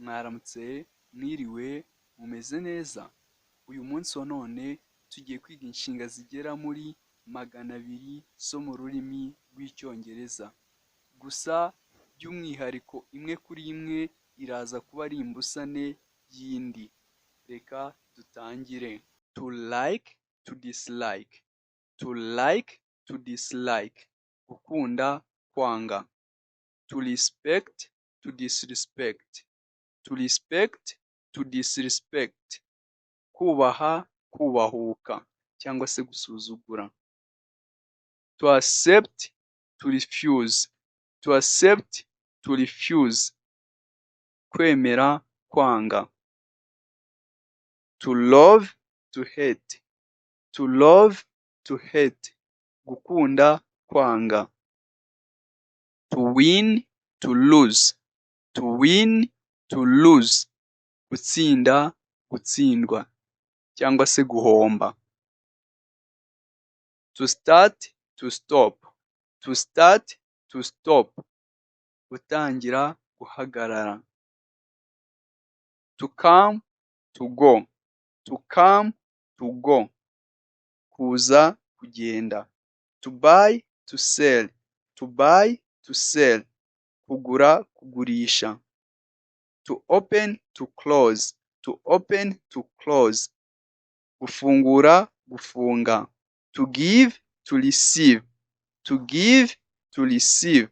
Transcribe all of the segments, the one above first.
Mwaramutse, mwiriwe, mumeze neza? Uyu munsi wa none tugiye kwiga inshinga zigera muri 200 zo mu rurimi rw'Icyongereza. Gusa by'umwihariko imwe kuri imwe iraza kuba ari imbusane y'indi. Reka dutangire. To like, to dislike. To like, to dislike. Gukunda, kwanga. To respect, to disrespect. To respect, to disrespect. Kubaha, kubahuka cyangwa se gusuzugura. To accept, to refuse. To accept, to refuse. Kwemera, kwanga. To love, to hate. To love, to hate. Gukunda, kwanga. To win, to lose. To win, to lose. Gutsinda, gutsindwa cyangwa se guhomba. To start, to stop. To start, to stop. Gutangira, guhagarara. To come, to go. To come, to go. Kuza, kugenda. To buy, to sell. To buy, to sell. Kugura, kugurisha. To open, to close. To open, to close. Gufungura, gufunga. To give, to receive. To give, to receive.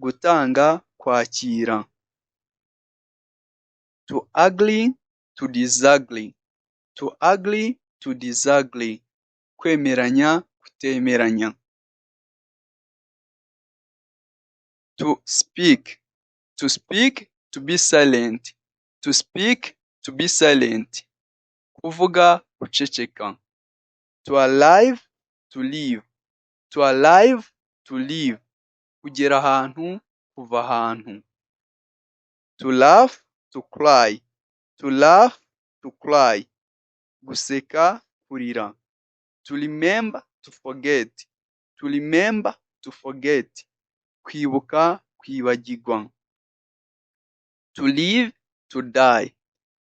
Gutanga, kwakira. To agree, to disagree. To agree, to disagree. Kwemeranya, kutemeranya. To speak. To speak, to be silent. To speak, to be silent. Kuvuga, guceceka. To arrive, to leave. To arrive, to leave. Kugera ahantu, kuva ahantu. To laugh, to cry. To laugh, to cry. Guseka, kurira. To remember, to forget. To remember, to forget. Kwibuka, kwibagirwa. To live, to die.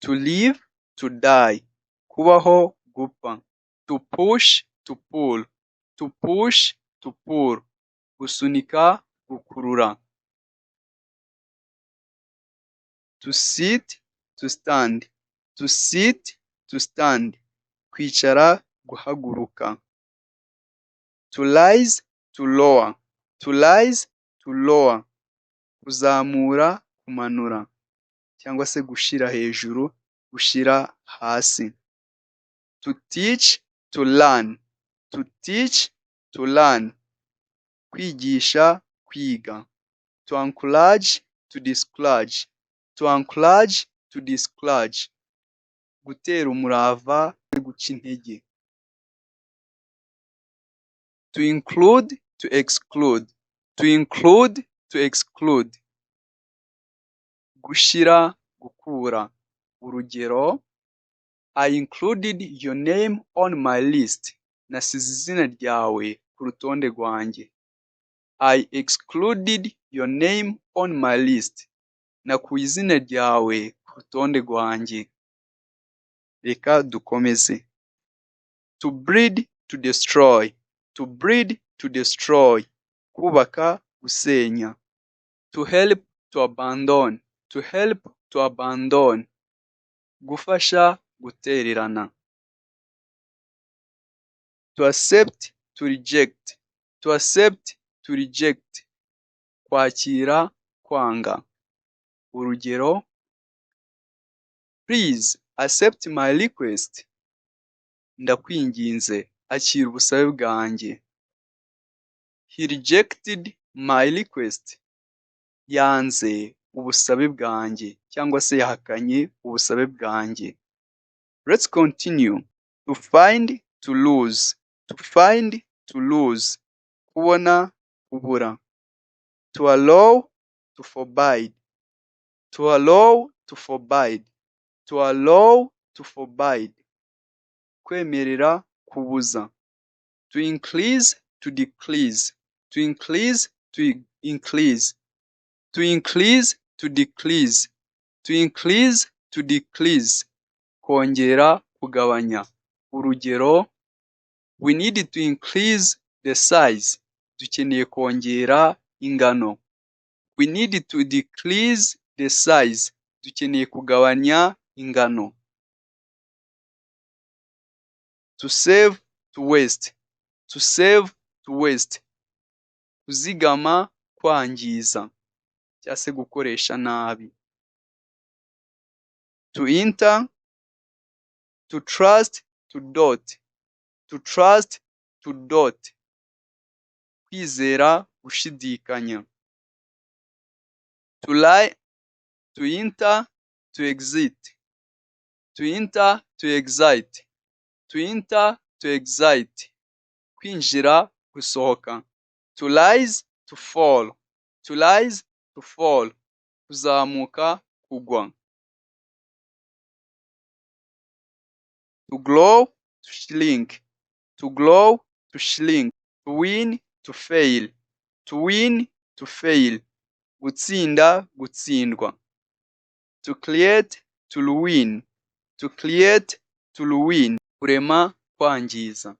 To live, to die. Kubaho, gupfa. To push, to pull. To push, to pull. Gusunika, gukurura. To sit, to stand. To sit, to stand. Kwicara, guhaguruka. To rise, to lower. To rise, to lower. Kuzamura, kumanura cyangwa se gushira hejuru, gushira hasi. To teach, to learn. To teach, to learn. Kwigisha, kwiga. To encourage, to discourage. To encourage, to discourage. Gutera umurava, guca intege. To include, to exclude. To include, to exclude. Gushira, gukura. Urugero: I included your name on my list. Nasize izina ryawe ku rutonde rwanjye. I excluded your name on my list. Nakuye izina ryawe ku rutonde rwanjye. Reka dukomeze. To build, to destroy. To build, to destroy. Kubaka, gusenya. To help, to abandon. To help, to abandon. Gufasha, gutererana. To accept, to reject. To accept, to reject. Kwakira, kwanga. Urugero: Please accept my request. Ndakwinginze, akira ubusabe bwanjye. He rejected my request. Yanze ubusabe bwanjye cyangwa se yahakanye ubusabe bwanjye. Let's continue. To find, to lose. To find, to lose. Kubona, kubura. To allow, to forbid. To allow, to forbid. To allow, to forbid. Kwemerera, kubuza. To increase, to decrease. To increase, to increase. To increase, to decrease. To increase, to decrease. Kongera, kugabanya. Urugero, we need to increase the size. Dukeneye kongera ingano. We need to decrease the size. Dukeneye kugabanya ingano. To save, to waste. To save, to waste. Kuzigama, kwangiza cyangwa se gukoresha nabi. To enter, to trust, to doubt. To trust, to doubt. Kwizera, gushidikanya. To lie, to enter, to exit. To enter, to exit. To enter, to exit. Kwinjira, gusohoka. To rise, to fall. To rise, to fall. Kuzamuka, kugwa. To glow, to shrink. To glow, to shrink. To win, to fail. To win, to fail. Gutsinda, gutsindwa. To create, to ruin. To create, to ruin. Kurema, kwangiza.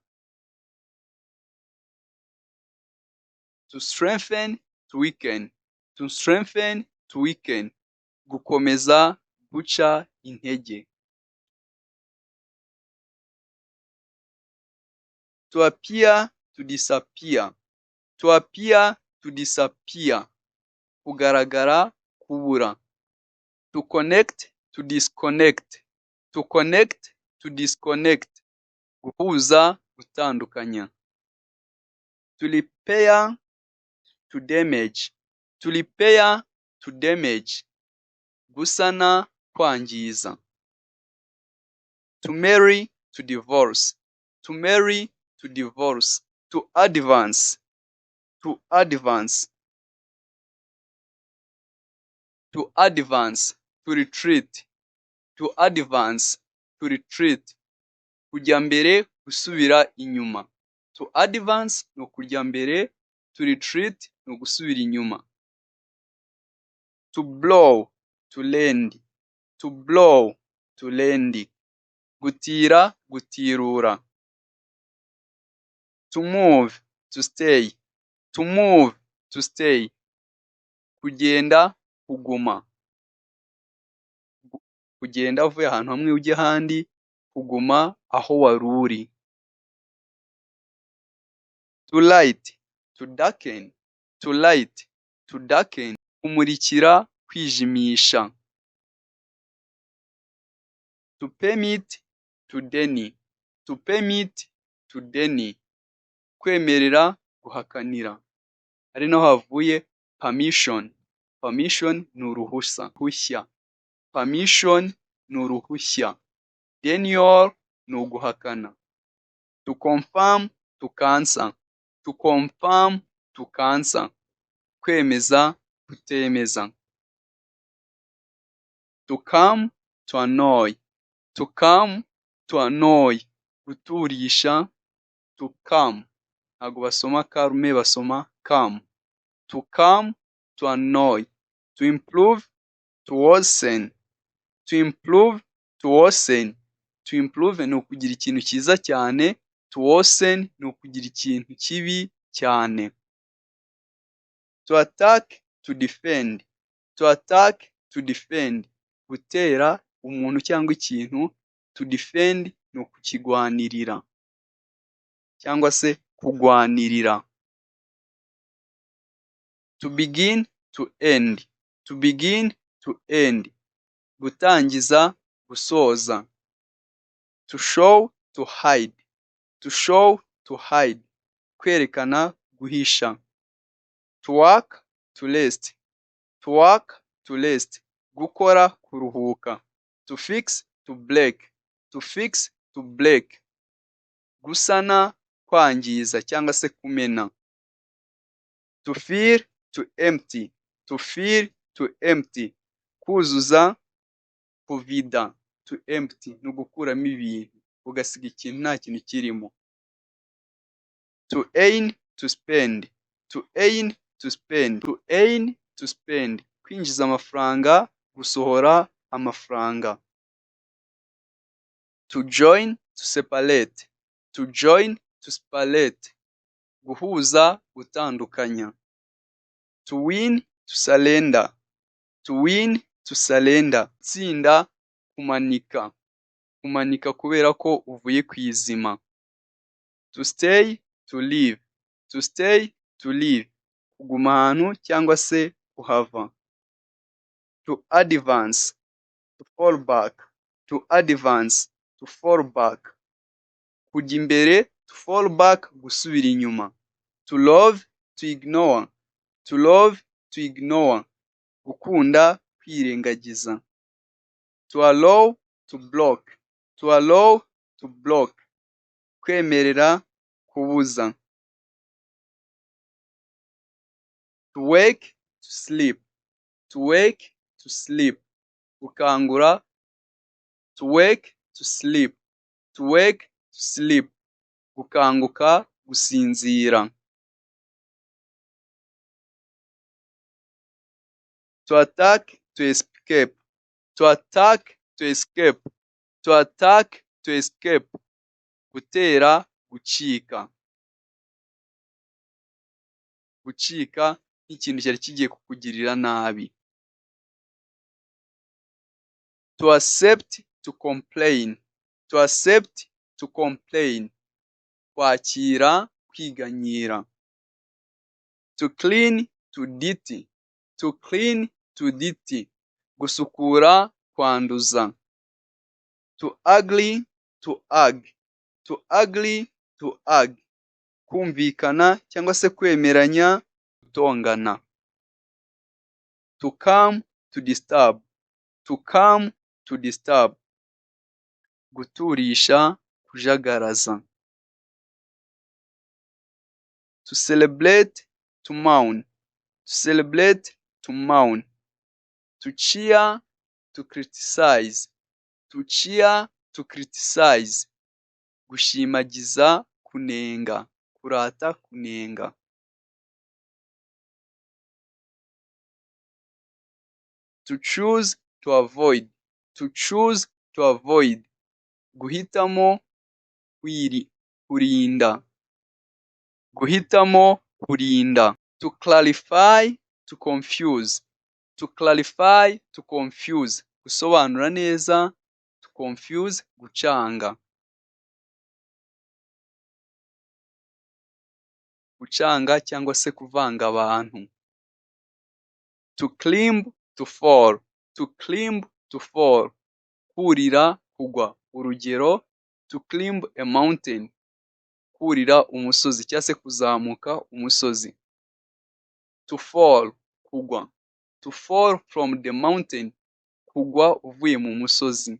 To strengthen, to weaken. To strengthen, to weaken. Gukomeza, guca intege. To appear, to disappear. To appear, to disappear. Kugaragara, kubura. To connect, to disconnect. To connect, to disconnect. Guhuza, gutandukanya. To repair, to damage. To repair, to damage. Gusana, kwangiza. To marry, to divorce. To marry, to divorce. To advance. To advance. To advance. To retreat. To advance. To retreat. Kujya mbere, gusubira inyuma. To advance ni ukujya mbere. To retreat ni ugusubira inyuma. To blow, to lend. To blow, to lend. Gutira, gutirura. To move, to stay. To move, to stay. Kugenda, kuguma. Kugenda uvuye ahantu hamwe ujya ahandi. Kuguma aho wari uri. To light, to darken. To light, to darken. Kumurikira, kwijimisha. To permit, to deny. To permit, to deny. Kwemerera, guhakanira. Ari naho havuye permission. Permission ni uruhushya. Permission ni uruhushya. Denial ni uguhakana. To confirm, to cancel. To confirm, to cancel. Kwemeza, kutemeza. To calm, to annoy. To calm, to annoy. Guturisha, to calm. Ntabwo basoma calme, basoma calm. To calm, to annoy. To improve, to worsen. To improve, to worsen. To improve ni ukugira ikintu cyiza cyane. To worsen ni ukugira ikintu kibi cyane. To attack, to defend. To attack, to defend. Gutera umuntu cyangwa ikintu. To defend ni ukukigwanirira cyangwa se kugwanirira. To begin, to end. To begin, to end. Gutangiza, gusoza. To show, to hide. To show, to hide. Kwerekana, guhisha. To work, to rest. To work, to rest. Gukora, kuruhuka. To fix, to break. To fix, to break. Gusana, kwangiza cyangwa se kumena. To fill, to empty. To fill, to empty. Kuzuza, kuvida. To empty ni ugukuramo ibintu ugasiga ikintu nta kintu kirimo. To earn, to spend. To earn, to spend. To earn, to spend. Kwinjiza amafaranga, gusohora amafaranga. To join, to separate. To join, to separate. Guhuza, gutandukanya. To win, to surrender. To win, to surrender. Tsinda, kumanika. Kumanika kubera ko uvuye kwizima. To stay, to live. To stay, to live. Kuguma ahantu cyangwa se kuhava. To advance, to fall back. To advance, to fall back. Kujya imbere, to fall back, gusubira inyuma. To love, to ignore. To love, to ignore. Gukunda, kwirengagiza. To allow, to block. To allow, to block. Kwemerera, kubuza. To wake, to sleep. To wake, to sleep. Gukangura. To wake, to sleep. To wake, to sleep. Gukanguka, gusinzira. To attack, to escape. To attack, to escape. To attack, to escape. Gutera, gucika. Gucika nk'ikintu cyari kigiye kukugirira nabi. To accept, to complain. To accept, to complain. Kwakira, kwiganyira. To clean, to dirty. To clean, to dirty. Gusukura, kwanduza. To ugly, to ug. To ugly, to ug. Kumvikana cyangwa se kwemeranya, gutongana. To come, to disturb. To come, to disturb. Guturisha, kujagaraza. To celebrate, to mourn. To celebrate, to mourn. To cheer, to criticize. To cheer, to criticize. Gushimagiza, kunenga. Kurata, kunenga. To choose, to avoid. To choose, to avoid. Guhitamo, kurinda. Guhitamo, kurinda. To clarify, to confuse. To clarify, to confuse. Gusobanura neza. To confuse, gucanga. Gucanga cyangwa se kuvanga abantu. To climb, to fall. To climb, to fall. Kurira, kugwa. Urugero, to climb a mountain. Kurira umusozi cyangwa se kuzamuka umusozi. To fall, kugwa. To fall from the mountain. Kugwa uvuye mu musozi.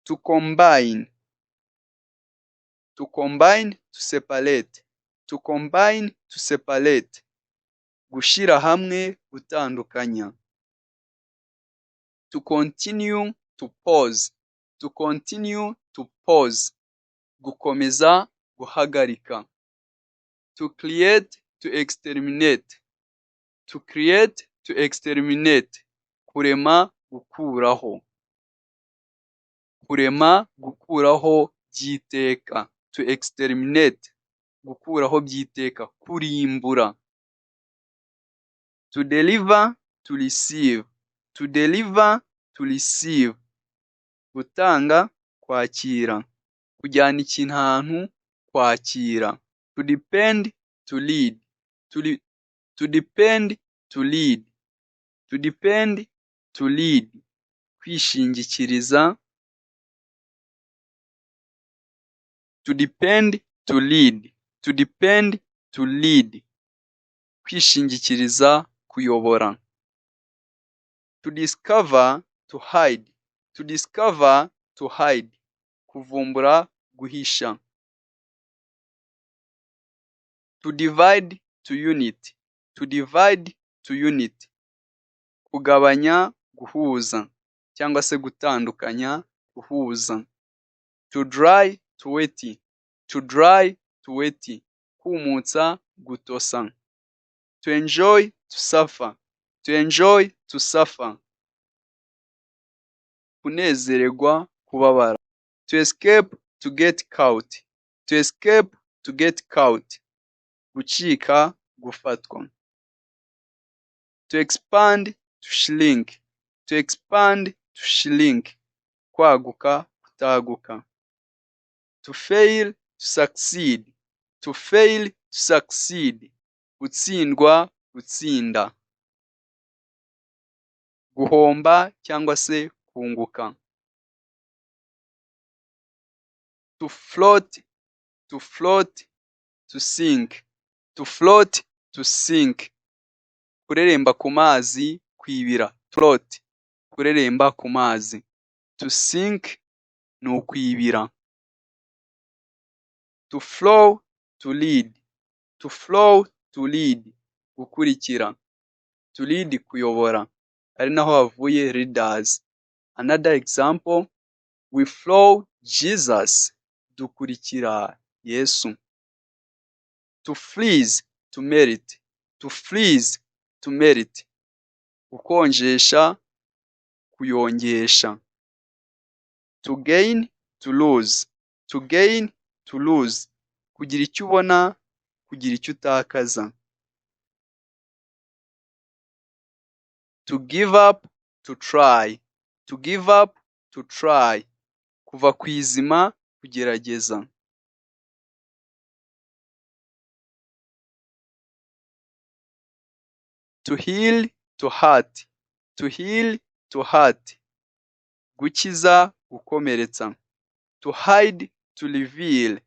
To combine. To combine, to separate. To combine, to separate. Gushira hamwe, gutandukanya. To continue, to pause. To continue, to pause. Gukomeza, guhagarika. To create, to exterminate. To create, to exterminate. Kurema, gukuraho. Kurema, gukuraho by'iteka. To exterminate. Gukuraho by'iteka. Kurimbura. To deliver, to receive. To deliver, to receive. Gutanga, kwakira. Kujyana ikintu ahantu, kwakira. To depend, to lead. To depend, to lead. To depend, to lead. Kwishingikiriza. To depend, to lead. To depend, to lead. Kwishingikiriza, kuyobora. To discover, to hide. To discover, to hide. Kuvumbura, guhisha. To divide, to unit. To divide, to unit. Kugabanya, guhuza. Cyangwa se gutandukanya, guhuza. To dry, to wet. To dry, to wet. Kumutsa, gutosa. To enjoy, to suffer. To enjoy, to suffer. kunezererwa, kubabara. To escape, to get caught. To escape, to get caught. Gucika, gufatwa. To expand, to shrink. To expand, to shrink. Kwaguka, kutaguka. To fail, to succeed. To fail, to succeed. Gutsindwa, gutsinda. Guhomba cyangwa se kunguka. To float, to float, to sink. To float, to sink. Kureremba ku mazi, kwibira. Float, kureremba ku mazi. To sink, ni ukwibira. To flow, to lead. To flow, to lead. Gukurikira. To lead, kuyobora. Ari naho havuye leaders. Another example, we flow Jesus. Dukurikira Yesu. To freeze, to melt. To freeze, to melt. Gukonjesha, kuyongesha. To gain, to lose. To gain, to lose. Kugira icyo ubona, kugira icyo utakaza. To give up, to try. To give up, to try. Kuva ku izima, kugerageza. To heal, to hurt. To heal, to hurt. Gukiza, gukomeretsa. To hide, to reveal.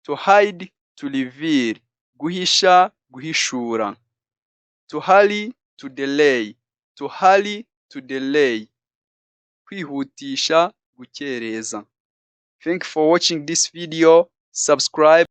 To hide, to reveal. Guhisha, guhishura. To hurry, to delay. To hurry, to delay. Kwihutisha, gukereza. Thank you for watching this video. Subscribe.